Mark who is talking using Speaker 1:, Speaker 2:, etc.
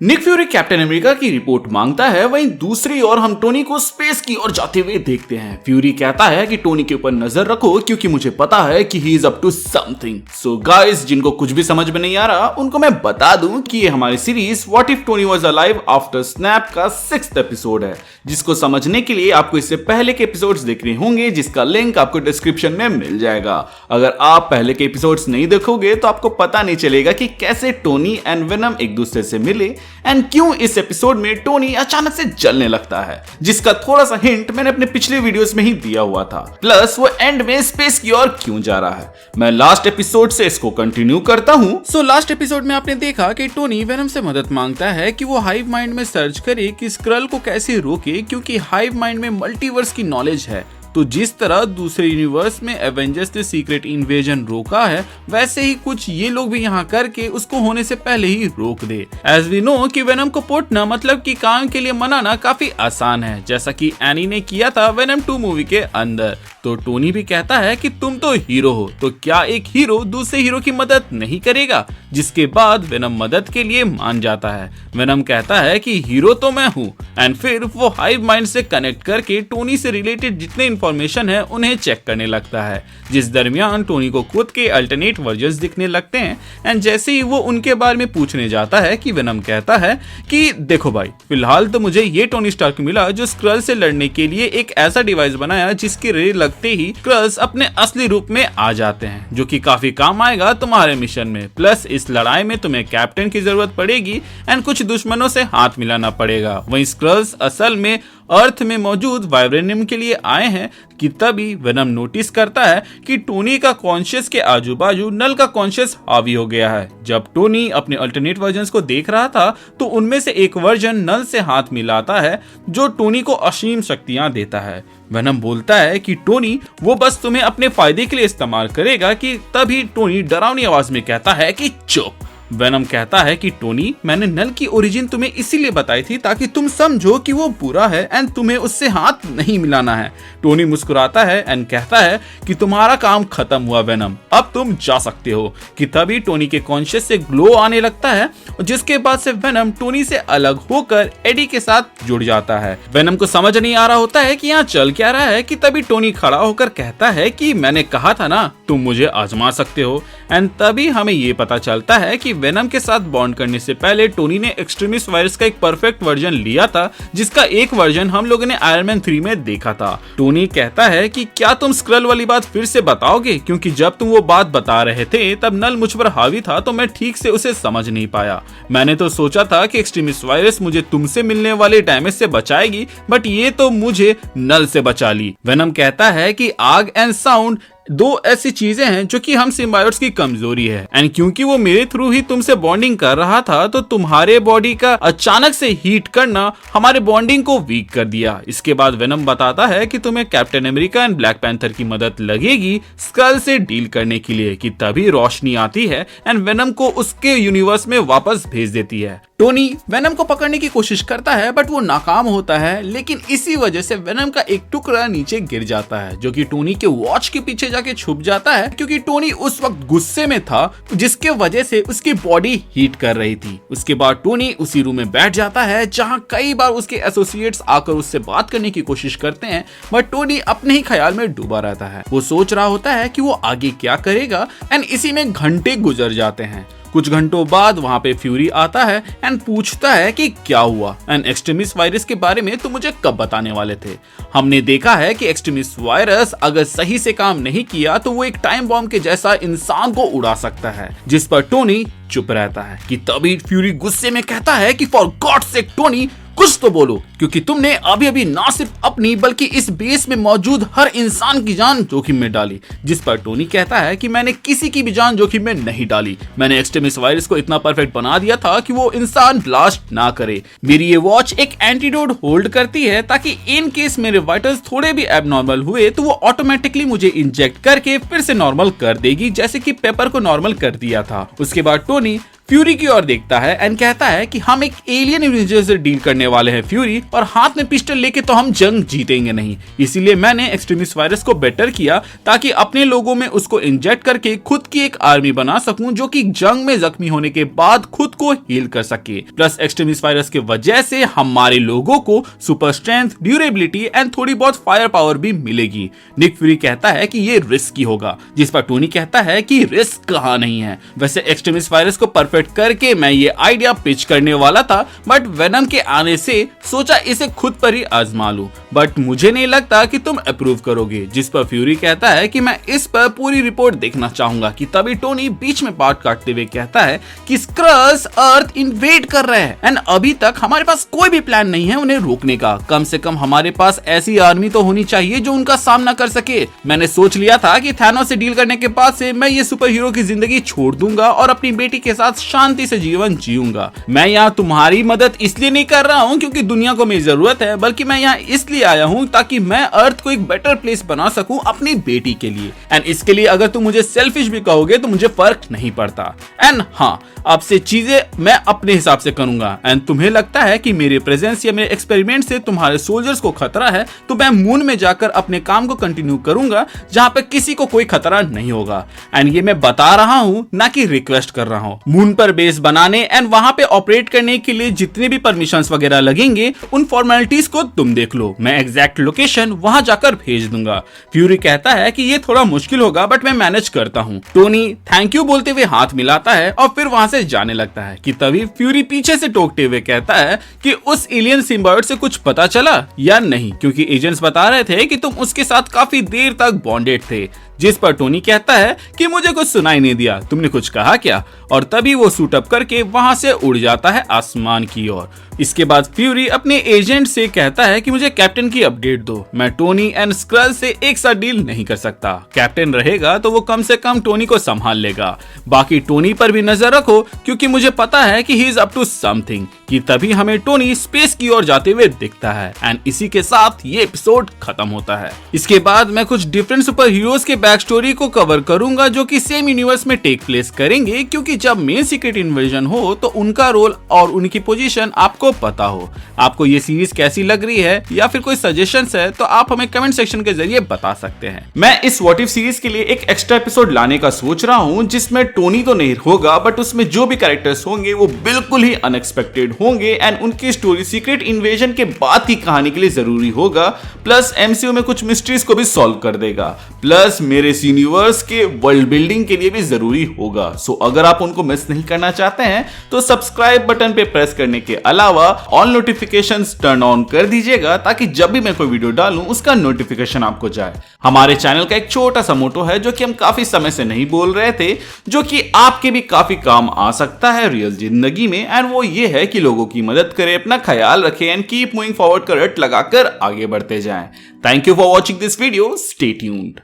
Speaker 1: Nick Fury captain America की report मांगता है, वहीं दूसरी ओर हम टोनी को स्पेस की ओर जाते हुए देखते हैं। फ्यूरी कहता है कि टोनी के ऊपर नजर रखो क्योंकि मुझे पता है कि he is up to something. So guys, जिनको कुछ भी समझ में नहीं आ रहा उनको मैं बता दूं कि ये हमारी series what if Tony was alive after snap का 6th एपिसोड है, जिसको समझने के लिए आपको इससे पहले के एपिसोड्स देखने होंगे, जिसका लिंक आपको डिस्क्रिप्शन में मिल जाएगा। अगर आप पहले के एपिसोड्स नहीं देखोगे तो आपको पता नहीं चलेगा कि कैसे टोनी एंड वेनम एक दूसरे से मिले एंड क्यों इस एपिसोड में टोनी अचानक से जलने लगता है, जिसका थोड़ा सा हिंट मैंने अपने पिछले वीडियोस में ही दिया हुआ था। प्लस वो एंड में स्पेस की ओर क्यों जा रहा है। मैं लास्ट एपिसोड से इसको कंटिन्यू करता हूँ।
Speaker 2: सो लास्ट एपिसोड में आपने देखा कि टोनी वेनम से मदद मांगता है कि वो हाइव माइंड में सर्च करे कि स्क्रल को कैसे रोके, क्योंकि हाइव माइंड में मल्टीवर्स की नॉलेज है। तो जिस तरह दूसरे यूनिवर्स में एवेंजर्स ने सीक्रेट इन्वेजन रोका है, वैसे ही कुछ ये लोग भी यहाँ करके उसको होने से पहले ही रोक दे। एज वी नो कि वेनम को पोटना मतलब कि काम के लिए मनाना काफी आसान है, जैसा कि एनी ने किया था वेनम 2 मूवी के अंदर। तो टोनी भी कहता है कि तुम तो हीरो हो, तो क्या एक हीरो दूसरे हीरो की मदद नहीं करेगा, जिसके बाद वेनम मदद के लिए मान जाता है। वेनम कहता है कि हीरो तो मैं हूँ, एंड फिर वो हाइव माइंड से कनेक्ट करके टोनी से रिलेटेड जितने इंफॉर्मेशन है उन्हें चेक करने लगता है, जिस दरमियान टोनी को खुद के अल्टरनेट वर्जन्स दिखने लगते हैं। एंड जैसे ही वो उनके बारे में पूछने जाता है कि वेनम कहता है कि देखो भाई, फिलहाल तो मुझे ये टोनी स्टार्क मिला जो स्क्रल से लड़ने के लिए एक ऐसा डिवाइस बनाया जिसके रे लगते ही स्क्रल्स अपने असली रूप में आ जाते हैं, जो कि काफी काम आएगा तुम्हारे मिशन में। प्लस इस लड़ाई में तुम्हें कैप्टन की जरूरत पड़ेगी एंड कुछ दुश्मनों से हाथ मिलाना पड़ेगा। वहीं स्क्रल्स असल में अर्थ में मौजूद वाइब्रेनियम के लिए आए हैं कि तभी वेनम नोटिस करता है कि टोनी का कॉन्शियस के आजू बाजू नल का कॉन्शियस हावी हो गया है। जब टोनी अपने अल्टरनेट वर्जन्स को देख रहा था तो उनमें से एक वर्जन नल से हाथ मिलाता है जो टोनी को असीम शक्तियां देता है। वेनम बोलता है कि टोनी वो बस तुम्हें अपने फायदे के लिए इस्तेमाल करेगा, कि तभी टोनी डरावनी आवाज में कहता है कि चुप। वेनम कहता है कि टोनी, मैंने नल की ओरिजिन तुम्हें इसीलिए बताई थी ताकि तुम समझो कि वो बुरा है एंड तुम्हें उससे हाथ नहीं मिलाना है। टोनी मुस्कुराता है एंड कहता है कि तुम्हारा काम खत्म हुआ वेनम, अब तुम जा सकते हो। कि तभी टोनी के कॉन्शियस से ग्लो आने लगता है, जिसके बाद से वेनम टोनी से अलग होकर एडी के साथ जुड़ जाता है। वेनम को समझ नहीं आ रहा होता है कि यहाँ चल क्या रहा है, कि तभी टोनी खड़ा होकर कहता है कि मैंने कहा था ना, तुम मुझे आजमा सकते हो। एंड तभी हमें ये पता चलता है कि वेनम के साथ बॉन्ड करने से पहले टोनी ने एक्सट्रीमिस्ट वायरस का एक परफेक्ट वर्जन लिया था, जिसका एक वर्जन हम लोगों ने आयरन मैन 3 में देखा था। टोनी कहता है कि क्या तुम स्क्रल वाली बात फिर से बताओगे, क्योंकि जब तुम वो बात बता रहे थे तब नल मुझ पर हावी था तो मैं ठीक से उसे समझ नहीं पाया। मैंने तो सोचा था कि एक्सट्रीमिस्ट वायरस मुझे तुमसे मिलने वाले डैमेज से बचाएगी, बट ये तो मुझे नल से बचा ली। वेनम कहता है कि आग एंड साउंड 2 ऐसी चीजें हैं जो कि हम सिम्बायोट्स की कमजोरी है, एंड क्योंकि वो मेरे थ्रू ही तुमसे बॉन्डिंग कर रहा था तो तुम्हारे बॉडी का अचानक से हीट करना हमारे बॉन्डिंग को वीक कर दिया। इसके बाद वेनम बताता है कि तुम्हें captain America and black panther की मदद लगेगी स्क्रल से डील करने के लिए। कि तभी रोशनी आती है एंड वेनम को उसके यूनिवर्स में वापस भेज देती है। टोनी वेनम को पकड़ने की कोशिश करता है बट वो नाकाम होता है, लेकिन इसी वजह से वेनम का एक टुकड़ा नीचे गिर जाता है, जो कि टोनी के वॉच के पीछे जाके छुप जाता है, क्योंकि टोनी उस वक्त गुस्से में था, जिसके वजह से उसकी बॉडी हीट कर रही थी। उसके बाद टोनी उसी रूम में बैठ जाता है जहां कई बार उसके एसोसिएट्स आकर उससे बात करने की कोशिश करते हैं, बट टोनी अपने ही ख्याल में डूबा रहता है। वो सोच रहा होता है कि वो आगे क्या करेगा, एंड इसी में घंटे गुजर जाते हैं। कुछ घंटों बाद वहां पे फ्यूरी आता है एंड पूछता है कि क्या हुआ, एंड एक्सट्रीमिस्ट वायरस के बारे में तो मुझे कब बताने वाले थे। हमने देखा है कि एक्सट्रीमिस्ट वायरस अगर सही से काम नहीं किया तो वो एक टाइम बॉम्ब के जैसा इंसान को उड़ा सकता है, जिस पर टोनी चुप रहता है। कि तभी फ्यूरी गुस्से में कहता है कि फॉर गॉड सेक टोनी, कुछ तो बोलो, क्योंकि तुमने अभी अभी ना सिर्फ अपनी बल्कि इस बेस में मौजूद हर इंसान की जान जोखिम में डाली। जिस पर टोनी कहता है कि मैंने किसी की भी जान जोखिम में नहीं डाली, मैंने एक्सट्रीमिस्ट वायरस को इतना परफेक्ट बना दिया था कि वो इंसान ब्लास्ट ना करे। मेरी ये वॉच एक एंटीडोट होल्ड करती है ताकि इन केस मेरे वाइटल्स थोड़े भी एबनॉर्मल हुए तो वो ऑटोमेटिकली मुझे इंजेक्ट करके फिर से नॉर्मल कर देगी, जैसे कि पेपर को नॉर्मल कर दिया था। उसके बाद टोनी फ्यूरी की ओर देखता है एंड कहता है कि हम एक एलियन इंवेजर से डील करने वाले हैं फ्यूरी, और हाथ में पिस्टल लेके तो हम जंग जीतेंगे नहीं, इसीलिए मैंने एक्सट्रीमिस्ट वायरस को बेटर किया ताकि अपने लोगों में उसको इंजेक्ट करके खुद की एक आर्मी बना सकूं जो कि जंग में जख्मी होने के बाद खुद को हील कर सके। प्लस एक्सट्रीमिस्ट वायरस के वजह से हमारे लोगों को सुपर स्ट्रेंथ, ड्यूरेबिलिटी एंड थोड़ी बहुत फायर पावर भी मिलेगी। निक फ्यूरी कहता है कि ये रिस्की होगा, जिस पर टोनी कहता है कि रिस्क कहां नहीं है। वैसे एक्सट्रीमिस्ट वायरस को परफेक्ट करके मैं ये आइडिया पिच करने वाला था, बट वेनम के आने से सोचा इसे खुद पर ही आजमा लूं, बट मुझे नहीं लगता कि तुम अप्रूव करोगे। जिस पर फ्यूरी कहता है कि मैं इस पर पूरी रिपोर्ट देखना चाहूंगा। कि तभी टोनी बीच में बात काटते हुए कहता है कि स्क्रल्स अर्थ इन्वेड कर रहे हैं एंड अभी तक हमारे पास कोई भी प्लान नहीं है उन्हें रोकने का। कम से कम हमारे पास ऐसी आर्मी तो होनी चाहिए जो उनका सामना कर सके। मैंने सोच लिया था कि थानोस से डील करने के बाद से मैं ये सुपर हीरो की जिंदगी छोड़ दूंगा और अपनी बेटी के साथ शांति से जीवन जीऊंगा। मैं यहाँ तुम्हारी मदद इसलिए नहीं कर रहा हूँ क्योंकि दुनिया को मेरी जरूरत है, बल्कि मैं यहाँ इसलिए आया हूँ ताकि मैं अर्थ को एक बेटर प्लेस बना सकूं अपनी बेटी के लिए। एंड इसके लिए अगर तुम मुझे सेल्फिश भी कहोगे तो मुझे फर्क नहीं पड़ता। एंड हाँ, अब से चीजें मैं अपने हिसाब से करूंगा। एंड तुम्हें लगता है कि मेरे प्रेजेंस या मेरे एक्सपेरिमेंट से तुम्हारे सोल्जर्स को खतरा है, तो मैं मून में जाकर अपने काम को कंटिन्यू करूंगा जहां पे किसी को कोई खतरा नहीं होगा। एंड ये मैं बता रहा हूं, ना कि रिक्वेस्ट कर रहा हूं। मून पर बेस बनाने एंड वहां पे ऑपरेट करने के लिए जितने भी परमिशंस वगैरह लगेंगे उन फॉर्मेलिटीज को तुम देख लो, मैं एग्जैक्ट लोकेशन वहां जाकर भेज दूंगा। फ्यूरी कहता है कि ये थोड़ा मुश्किल होगा बट मैं मैनेज करता हूं। टोनी थैंक यू बोलते हुए हाथ मिलाता है और फिर वहां से जाने लगता है। कि तभी फ्यूरी पीछे से टोकते हुए कहता है कि उस एलियन सिम्बायोट से कुछ पता चला या नहीं, क्योंकि एजेंट्स बता रहे थे कि तुम उसके साथ काफी देर तक बॉन्डेड थे। जिस पर टोनी कहता है कि मुझे कुछ सुनाई नहीं दिया, तुमने कुछ कहा क्या? और तभी वो सूट अप करके वहां से उड़ जाता है आसमान की ओर। इसके बाद फ्यूरी अपने एजेंट से कहता है कि मुझे कैप्टन की अपडेट दो, मैं टोनी एंड स्क्रल से एक साथ डील नहीं कर सकता। कैप्टन रहेगा तो वो कम से कम टोनी को संभाल लेगा, बाकी टोनी पर भी नजर रखो क्योंकि मुझे पता है कि he is up to something. कि तभी हमें टोनी स्पेस की ओर जाते हुए दिखता है एंड इसी के साथ ये एपिसोड खत्म होता है। इसके बाद मैं कुछ डिफरेंट सुपर हीरोज के बैक स्टोरी को कवर करूंगा जो कि सेम यूनिवर्स में टेक प्लेस करेंगे, क्योंकि जब मेन सीक्रेट इन्वेजन हो तो उनका रोल और उनकी पोजीशन आपको पता हो। आपको ये सीरीज कैसी लग रही है या फिर कोई सजेशंस है तो आप हमें कमेंट सेक्शन के जरिए बता सकते हैं।
Speaker 1: मैं इस व्हाट इफ सीरीज के लिए एक एक्स्ट्रा एपिसोड लाने का सोच रहा हूं जिसमें टोनी तो नहीं होगा बट उसमें जो भी कैरेक्टर्स होंगे वो बिल्कुल ही अनएक्सपेक्टेड होंगे एंड उनकी स्टोरी सीक्रेट इन्वेजन के बाद की कहानी के लिए जरूरी होगा। प्लस एमसीयू में कुछ मिस्ट्रीज को भी सॉल्व कर देगा, प्लस मेरे यूनिवर्स के वर्ल्ड बिल्डिंग के लिए भी जरूरी होगा। सो अगर आप उनको मिस नहीं करना चाहते हैं तो सब्सक्राइब बटन पे प्रेस करने के अलावा ऑल नोटिफिकेशंस टर्न ऑन कर दीजिएगा ताकि जब भी मैं कोई वीडियो डालूं उसका नोटिफिकेशन आपको जाए। हमारे चैनल का एक छोटा सा मोटो है जो कि हम काफी समय से नहीं बोल रहे थे, जो कि आपके भी काफी काम आ सकता है रियल जिंदगी में, एंड वो ये है कि लोगों की मदद करें, अपना ख्याल रखें एंड कीप मूविंग फॉरवर्ड का रट लगाकर आगे बढ़ते जाएं। Thank you for watching this video, stay tuned.